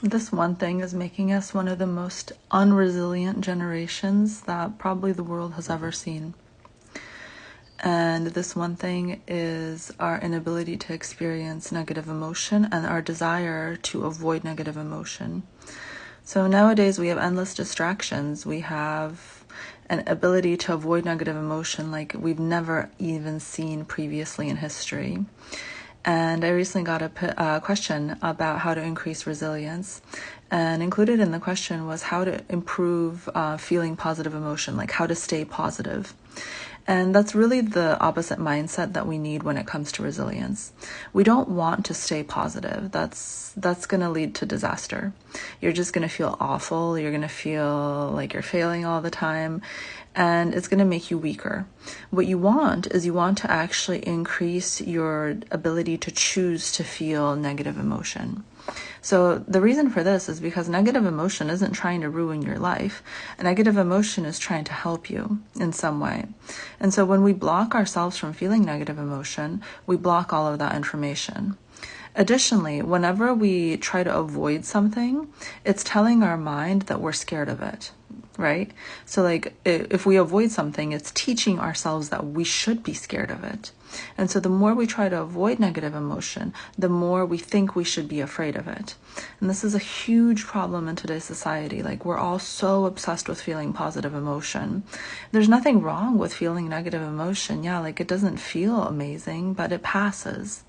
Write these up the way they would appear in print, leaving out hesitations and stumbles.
This one thing is making us one of the most unresilient generations that probably the world has ever seen. And this one thing is our inability to experience negative emotion and our desire to avoid negative emotion. So nowadays we have endless distractions. We have an ability to avoid negative emotion like we've never even seen previously in history. And I recently got a question about how to increase resilience. And included in the question was how to improve feeling positive emotion, like how to stay positive. And that's really the opposite mindset that we need when it comes to resilience. We don't want to stay positive. That's going to lead to disaster. You're just going to feel awful. You're going to feel like you're failing all the time, and it's going to make you weaker. What you want is you want to actually increase your ability to choose to feel negative emotion. So the reason for this is because negative emotion isn't trying to ruin your life. A negative emotion is trying to help you in some way. And so when we block ourselves from feeling negative emotion, we block all of that information. Additionally, whenever we try to avoid something, it's telling our mind that we're scared of it, right? So like if we avoid something, it's teaching ourselves that we should be scared of it. And so the more we try to avoid negative emotion, the more we think we should be afraid of it. And this is a huge problem in today's society. Like we're all so obsessed with feeling positive emotion. There's nothing wrong with feeling negative emotion. Yeah, like it doesn't feel amazing, but it passes.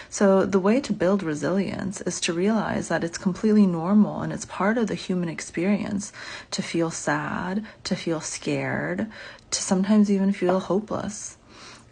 So the way to build resilience is to realize that it's completely normal and it's part of the human experience to feel sad, to feel scared, to sometimes even feel hopeless.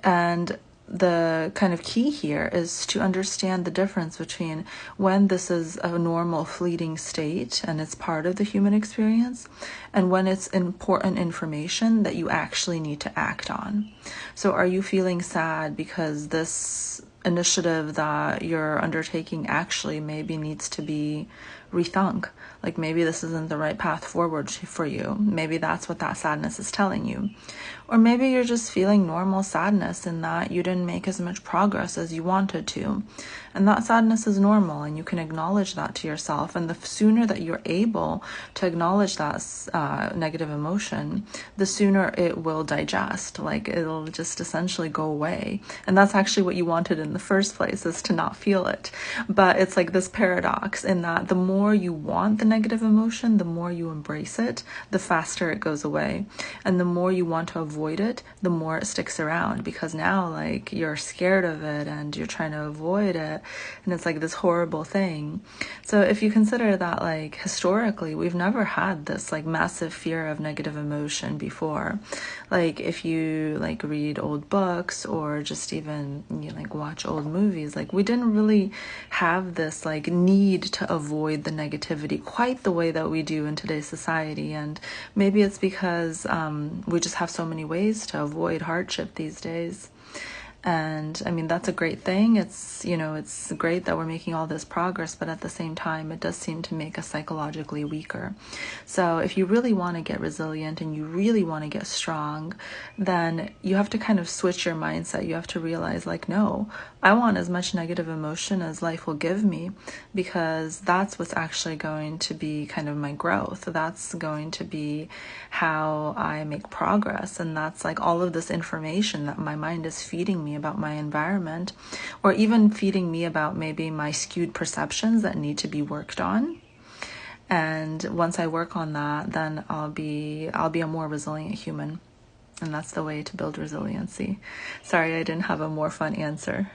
And the kind of key here is to understand the difference between when this is a normal fleeting state and it's part of the human experience and when it's important information that you actually need to act on. So are you feeling sad because this initiative that you're undertaking actually maybe needs to be rethunk? Like maybe this isn't the right path forward for you. Maybe that's what that sadness is telling you. Or maybe you're just feeling normal sadness in that you didn't make as much progress as you wanted to. And that sadness is normal, and you can acknowledge that to yourself. And the sooner that you're able to acknowledge that negative emotion, the sooner it will digest. Like it'll just essentially go away. And that's actually what you wanted in the first place, is to not feel it. But it's like this paradox in that the more you want the negative emotion, the more you embrace it, the faster it goes away. And the more you want to avoid it, the more it sticks around, because now like you're scared of it and you're trying to avoid it, and it's like this horrible thing. So if you consider that like historically we've never had this like massive fear of negative emotion before. Like if you like read old books or just even like watch old movies, like we didn't really have this like need to avoid the negativity quite the way that we do in today's society. And maybe it's because we just have so many ways to avoid hardship these days. And I mean, that's a great thing. It's, it's great that we're making all this progress, but at the same time, it does seem to make us psychologically weaker. So if you really want to get resilient and you really want to get strong, then you have to kind of switch your mindset. You have to realize like, no, I want as much negative emotion as life will give me, because that's what's actually going to be kind of my growth. That's going to be how I make progress. And that's like all of this information that my mind is feeding me about my environment, or even feeding me about maybe my skewed perceptions that need to be worked on. And once I work on that, then I'll be a more resilient human. And that's the way to build resiliency. Sorry, I didn't have a more fun answer.